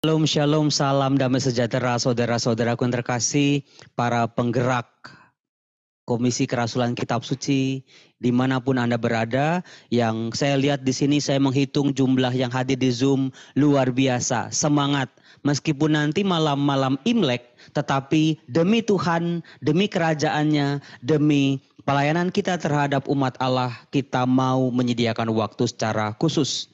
Shalom, shalom, salam damai sejahtera saudara-saudaraku yang terkasih, para penggerak Komisi Kerasulan Kitab Suci, dimanapun Anda berada. Yang saya lihat di sini, saya menghitung jumlah yang hadir di Zoom luar biasa. Semangat, meskipun nanti malam-malam Imlek, tetapi demi Tuhan, demi kerajaannya, demi pelayanan kita terhadap umat Allah, kita mau menyediakan waktu secara khusus.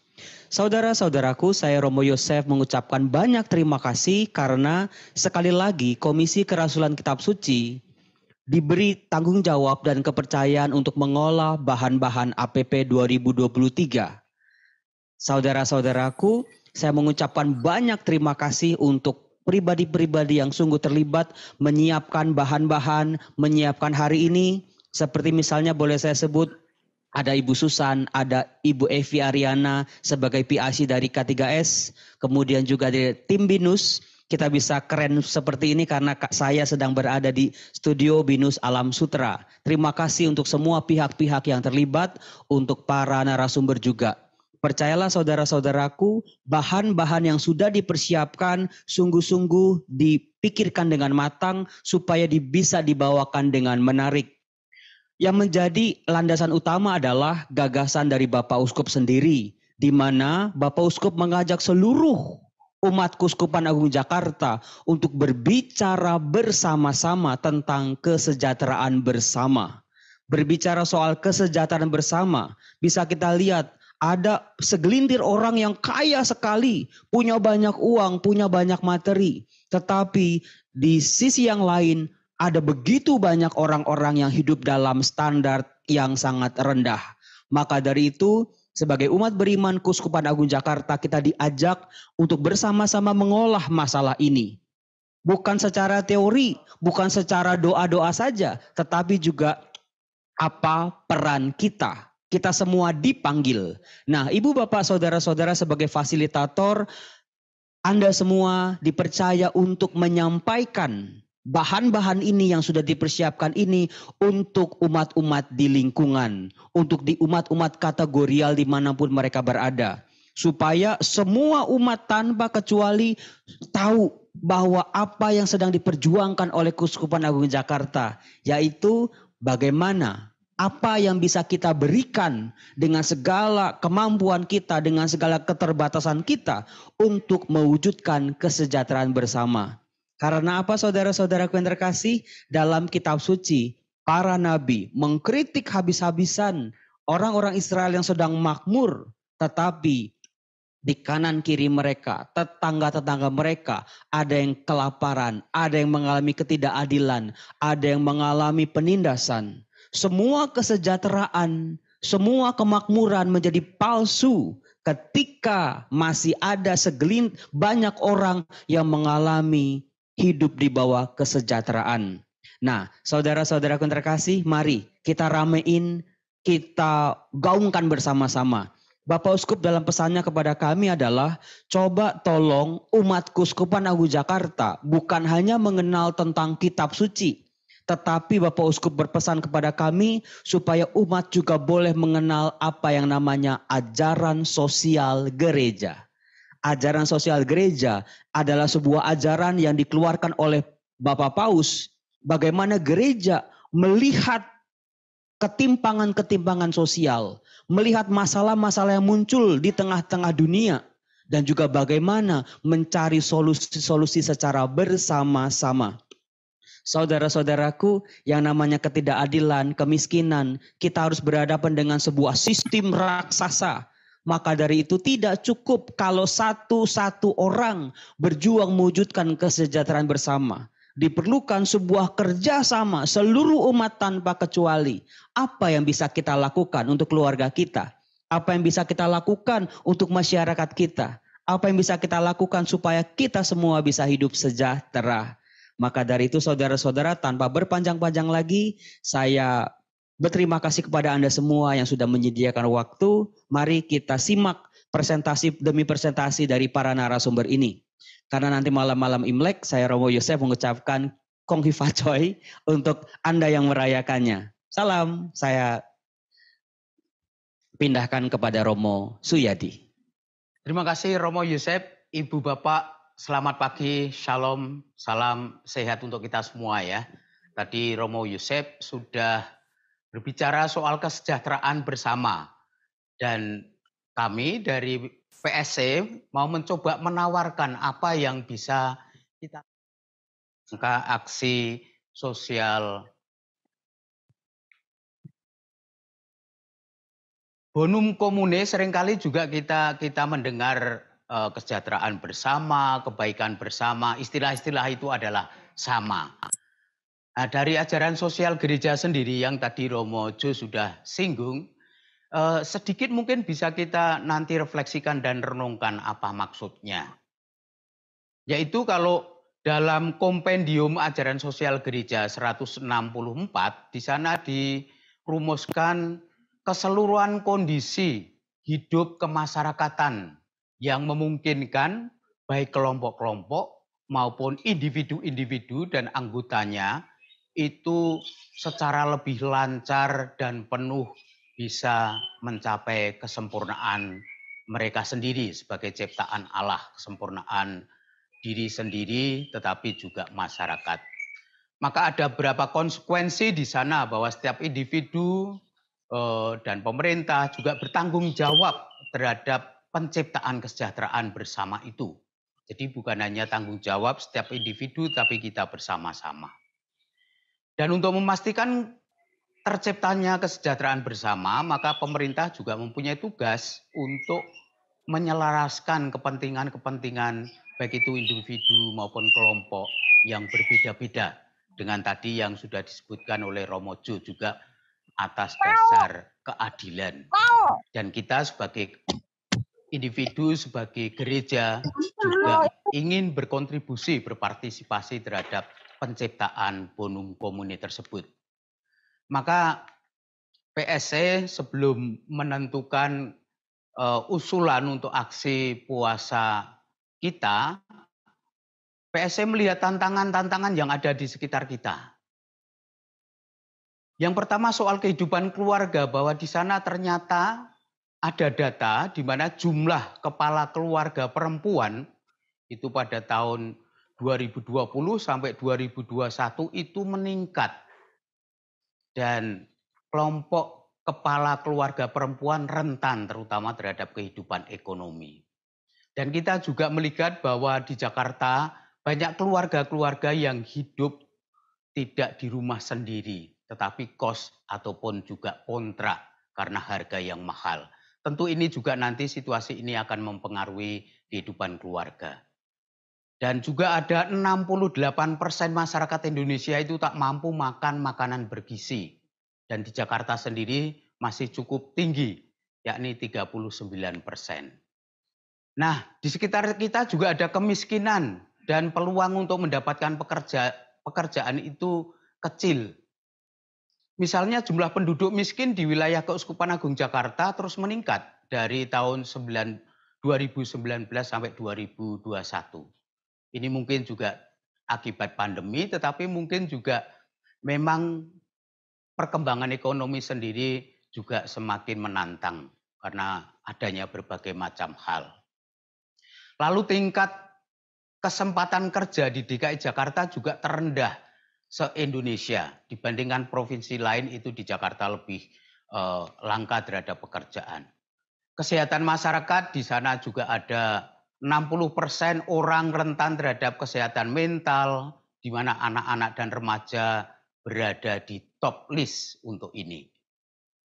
Saudara-saudaraku, saya Romo Yosef mengucapkan banyak terima kasih karena sekali lagi Komisi Kerasulan Kitab Suci diberi tanggung jawab dan kepercayaan untuk mengolah bahan-bahan APP 2023. Saudara-saudaraku, saya mengucapkan banyak terima kasih untuk pribadi-pribadi yang sungguh terlibat menyiapkan bahan-bahan, menyiapkan hari ini. Seperti misalnya boleh saya sebut, ada Ibu Susan, ada Ibu Evi Ariana sebagai PIC dari K3S, kemudian juga dari tim BINUS. Kita bisa keren seperti ini karena saya sedang berada di studio BINUS Alam Sutra. Terima kasih untuk semua pihak-pihak yang terlibat, untuk para narasumber juga. Percayalah saudara-saudaraku, bahan-bahan yang sudah dipersiapkan sungguh-sungguh dipikirkan dengan matang supaya bisa dibawakan dengan menarik. Yang menjadi landasan utama adalah gagasan dari Bapak Uskup sendiri, di mana Bapak Uskup mengajak seluruh umat Keuskupan Agung Jakarta untuk berbicara bersama-sama tentang kesejahteraan bersama. Berbicara soal kesejahteraan bersama, bisa kita lihat ada segelintir orang yang kaya sekali, punya banyak uang, punya banyak materi. Tetapi di sisi yang lain, ada begitu banyak orang-orang yang hidup dalam standar yang sangat rendah. Maka dari itu, sebagai umat beriman Keuskupan Agung Jakarta, kita diajak untuk bersama-sama mengolah masalah ini. Bukan secara teori, bukan secara doa-doa saja, tetapi juga apa peran kita. Kita semua dipanggil. Nah, Ibu, Bapak, Saudara-saudara sebagai fasilitator, Anda semua dipercaya untuk menyampaikan bahan-bahan ini yang sudah dipersiapkan ini untuk umat-umat di lingkungan, untuk di umat-umat kategorial dimanapun mereka berada. Supaya semua umat tanpa kecuali tahu bahwa apa yang sedang diperjuangkan oleh Keuskupan Agung Jakarta, yaitu bagaimana apa yang bisa kita berikan dengan segala kemampuan kita, dengan segala keterbatasan kita untuk mewujudkan kesejahteraan bersama. Karena apa saudara-saudaraku yang terkasih? Dalam kitab suci, para nabi mengkritik habis-habisan orang-orang Israel yang sedang makmur. Tetapi di kanan kiri mereka, tetangga-tetangga mereka, ada yang kelaparan, ada yang mengalami ketidakadilan, ada yang mengalami penindasan. Semua kesejahteraan, semua kemakmuran menjadi palsu ketika masih ada banyak orang yang mengalami hidup di bawah kesejahteraan. Nah, saudara-saudaraku yang terkasih, mari kita ramein, kita gaungkan bersama-sama. Bapak Uskup dalam pesannya kepada kami adalah, coba tolong umat Keuskupan Agung Jakarta bukan hanya mengenal tentang kitab suci, tetapi Bapak Uskup berpesan kepada kami supaya umat juga boleh mengenal apa yang namanya ajaran sosial gereja. Ajaran sosial gereja adalah sebuah ajaran yang dikeluarkan oleh Bapak Paus. Bagaimana gereja melihat ketimpangan-ketimpangan sosial, melihat masalah-masalah yang muncul di tengah-tengah dunia, dan juga bagaimana mencari solusi-solusi secara bersama-sama. Saudara-saudaraku, yang namanya ketidakadilan, kemiskinan, kita harus berhadapan dengan sebuah sistem raksasa. Maka dari itu tidak cukup kalau satu-satu orang berjuang mewujudkan kesejahteraan bersama. Diperlukan sebuah kerjasama seluruh umat tanpa kecuali. Apa yang bisa kita lakukan untuk keluarga kita? Apa yang bisa kita lakukan untuk masyarakat kita? Apa yang bisa kita lakukan supaya kita semua bisa hidup sejahtera? Maka dari itu saudara-saudara, tanpa berpanjang-panjang lagi, saya berterima kasih kepada Anda semua yang sudah menyediakan waktu. Mari kita simak presentasi demi presentasi dari para narasumber ini. Karena nanti malam-malam Imlek, saya Romo Yosef mengucapkan Kong Hifa Choi untuk Anda yang merayakannya. Salam, saya pindahkan kepada Romo Suyadi. Terima kasih Romo Yosef, Ibu Bapak, Selamat pagi, shalom, salam sehat untuk kita semua ya. Tadi Romo Yusef sudah berbicara soal kesejahteraan bersama. Dan kami dari PSC mau mencoba menawarkan apa yang bisa kita aksi sosial bonum komune. Seringkali juga kita mendengar kesejahteraan bersama, kebaikan bersama, istilah-istilah itu adalah sama. Nah, dari ajaran sosial gereja sendiri yang tadi Romo Jo sudah singgung, sedikit mungkin bisa kita nanti refleksikan dan renungkan apa maksudnya. Yaitu kalau dalam kompendium ajaran sosial gereja 164, di sana dirumuskan keseluruhan kondisi hidup kemasyarakatan yang memungkinkan baik kelompok-kelompok maupun individu-individu dan anggotanya itu secara lebih lancar dan penuh bisa mencapai kesempurnaan mereka sendiri sebagai ciptaan Allah, kesempurnaan diri sendiri tetapi juga masyarakat. Maka ada beberapa konsekuensi di sana bahwa setiap individu dan pemerintah juga bertanggung jawab terhadap penciptaan kesejahteraan bersama itu. Jadi bukan hanya tanggung jawab setiap individu tapi kita bersama-sama. Dan untuk memastikan terciptanya kesejahteraan bersama, maka pemerintah juga mempunyai tugas untuk menyelaraskan kepentingan-kepentingan baik itu individu maupun kelompok yang berbeda-beda dengan tadi yang sudah disebutkan oleh Romo Jo juga atas dasar keadilan. Dan kita sebagai individu, sebagai gereja juga ingin berkontribusi, berpartisipasi terhadap penciptaan bonum komune tersebut. Maka PSC sebelum menentukan usulan untuk aksi puasa kita, PSC melihat tantangan-tantangan yang ada di sekitar kita. Yang pertama soal kehidupan keluarga, bahwa di sana ternyata ada data di mana jumlah kepala keluarga perempuan itu pada tahun 2020 sampai 2021 itu meningkat. Dan kelompok kepala keluarga perempuan rentan terutama terhadap kehidupan ekonomi. Dan kita juga melihat bahwa di Jakarta banyak keluarga-keluarga yang hidup tidak di rumah sendiri, tetapi kos ataupun juga kontrak karena harga yang mahal. Tentu ini juga nanti situasi ini akan mempengaruhi kehidupan keluarga. Dan juga ada 68% masyarakat Indonesia itu tak mampu makan makanan bergizi. Dan di Jakarta sendiri masih cukup tinggi, yakni 39%. Nah, di sekitar kita juga ada kemiskinan dan peluang untuk mendapatkan pekerjaan itu kecil. Misalnya jumlah penduduk miskin di wilayah Keuskupan Agung Jakarta terus meningkat dari tahun 2019 sampai 2021. Ini mungkin juga akibat pandemi, tetapi mungkin juga memang perkembangan ekonomi sendiri juga semakin menantang karena adanya berbagai macam hal. Lalu tingkat kesempatan kerja di DKI Jakarta juga terendah se-Indonesia. Dibandingkan provinsi lain itu di Jakarta lebih langka terhadap pekerjaan. Kesehatan masyarakat di sana juga ada 60% orang rentan terhadap kesehatan mental, di mana anak-anak dan remaja berada di top list untuk ini.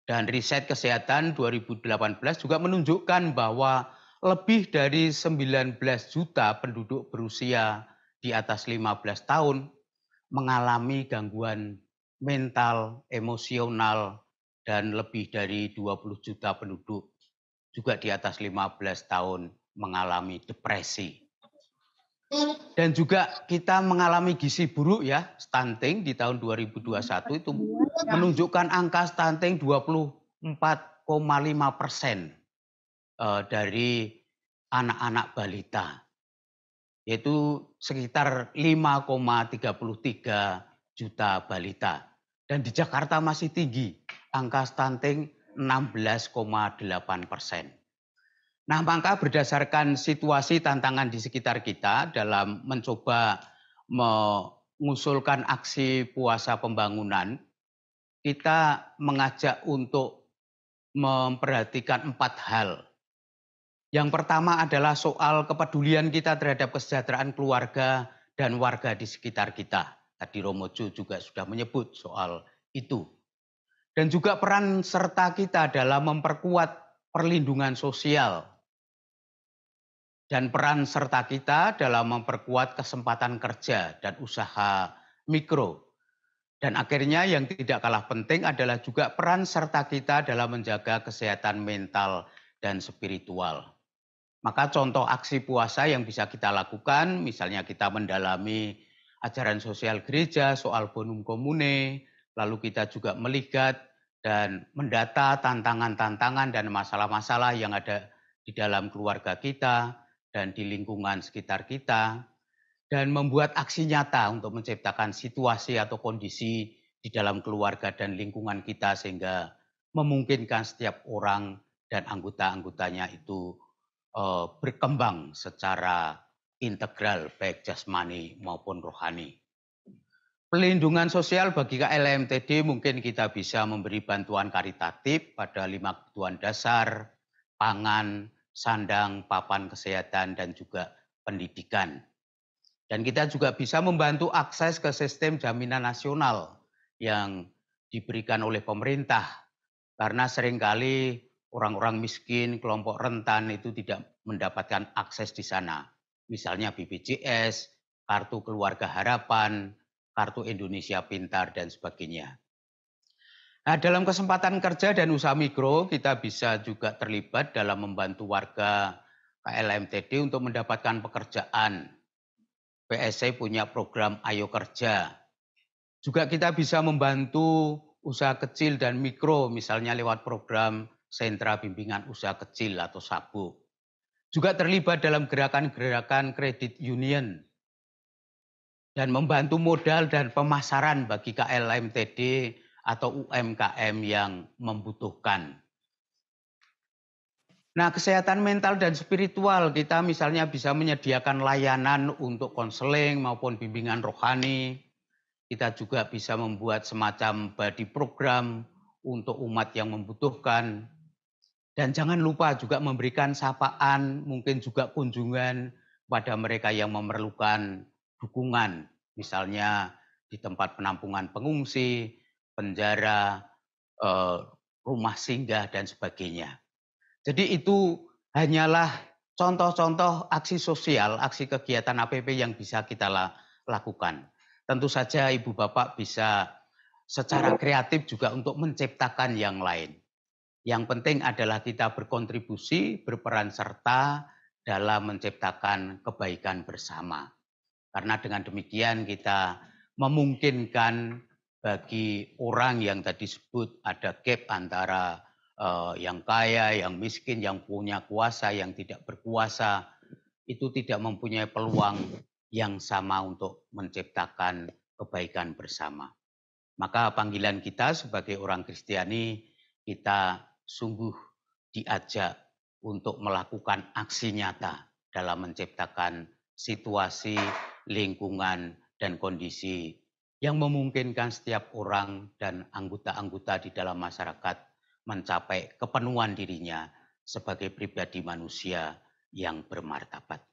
Dan riset kesehatan 2018 juga menunjukkan bahwa lebih dari 19 juta penduduk berusia di atas 15 tahun mengalami gangguan mental, emosional, dan lebih dari 20 juta penduduk juga di atas 15 tahun mengalami depresi. Dan juga kita mengalami gizi buruk ya, stunting di tahun 2021 itu menunjukkan angka stunting 24,5% dari anak-anak balita. Yaitu sekitar 5,33 juta balita. Dan di Jakarta masih tinggi, angka stunting 16,8%. Nah, maka berdasarkan situasi tantangan di sekitar kita dalam mencoba mengusulkan aksi puasa pembangunan, kita mengajak untuk memperhatikan 4 hal. Yang pertama adalah soal kepedulian kita terhadap kesejahteraan keluarga dan warga di sekitar kita. Tadi Romo Jo juga sudah menyebut soal itu. Dan juga peran serta kita dalam memperkuat perlindungan sosial. Dan peran serta kita dalam memperkuat kesempatan kerja dan usaha mikro. Dan akhirnya yang tidak kalah penting adalah juga peran serta kita dalam menjaga kesehatan mental dan spiritual. Maka contoh aksi puasa yang bisa kita lakukan, misalnya kita mendalami ajaran sosial gereja soal bonum comune, lalu kita juga melihat dan mendata tantangan-tantangan dan masalah-masalah yang ada di dalam keluarga kita dan di lingkungan sekitar kita, dan membuat aksi nyata untuk menciptakan situasi atau kondisi di dalam keluarga dan lingkungan kita sehingga memungkinkan setiap orang dan anggota-anggotanya itu berkembang secara integral baik jasmani maupun rohani. Pelindungan sosial bagi KLMTD mungkin kita bisa memberi bantuan karitatif pada 5 kebutuhan dasar, pangan, sandang, papan kesehatan, dan juga pendidikan. Dan kita juga bisa membantu akses ke sistem jaminan nasional yang diberikan oleh pemerintah. Karena seringkali orang-orang miskin, kelompok rentan itu tidak mendapatkan akses di sana. Misalnya BPJS, Kartu Keluarga Harapan, Kartu Indonesia Pintar, dan sebagainya. Nah, dalam kesempatan kerja dan usaha mikro, kita bisa juga terlibat dalam membantu warga KLMTD untuk mendapatkan pekerjaan. PSC punya program Ayo Kerja. Juga kita bisa membantu usaha kecil dan mikro, misalnya lewat program Sentra Bimbingan Usaha Kecil atau SABU. Juga terlibat dalam gerakan-gerakan kredit union dan membantu modal dan pemasaran bagi KLMTD atau UMKM yang membutuhkan. Nah, kesehatan mental dan spiritual kita misalnya bisa menyediakan layanan untuk konseling maupun bimbingan rohani. Kita juga bisa membuat semacam body program untuk umat yang membutuhkan. Dan jangan lupa juga memberikan sapaan, mungkin juga kunjungan pada mereka yang memerlukan dukungan. Misalnya di tempat penampungan pengungsi, penjara, rumah singgah, dan sebagainya. Jadi itu hanyalah contoh-contoh aksi sosial, aksi kegiatan APP yang bisa kita lakukan. Tentu saja Ibu Bapak bisa secara kreatif juga untuk menciptakan yang lain. Yang penting adalah kita berkontribusi, berperan serta dalam menciptakan kebaikan bersama. Karena dengan demikian kita memungkinkan bagi orang yang tadi sebut ada gap antara yang kaya, yang miskin, yang punya kuasa, yang tidak berkuasa, itu tidak mempunyai peluang yang sama untuk menciptakan kebaikan bersama. Maka panggilan kita sebagai orang Kristiani, kita sungguh diajak untuk melakukan aksi nyata dalam menciptakan situasi, lingkungan, dan kondisi yang memungkinkan setiap orang dan anggota-anggota di dalam masyarakat mencapai kepenuhan dirinya sebagai pribadi manusia yang bermartabat.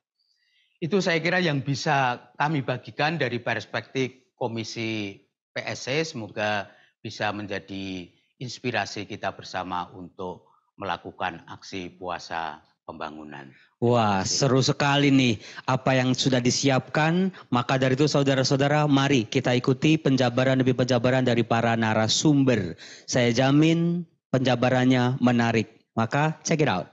Itu saya kira yang bisa kami bagikan dari perspektif Komisi PSC, semoga bisa menjadi inspirasi kita bersama untuk melakukan aksi puasa pembangunan. Wah, seru sekali nih apa yang sudah disiapkan. Maka dari itu saudara-saudara, mari kita ikuti penjabaran demi penjabaran dari para narasumber. Saya jamin penjabarannya menarik. Maka check it out.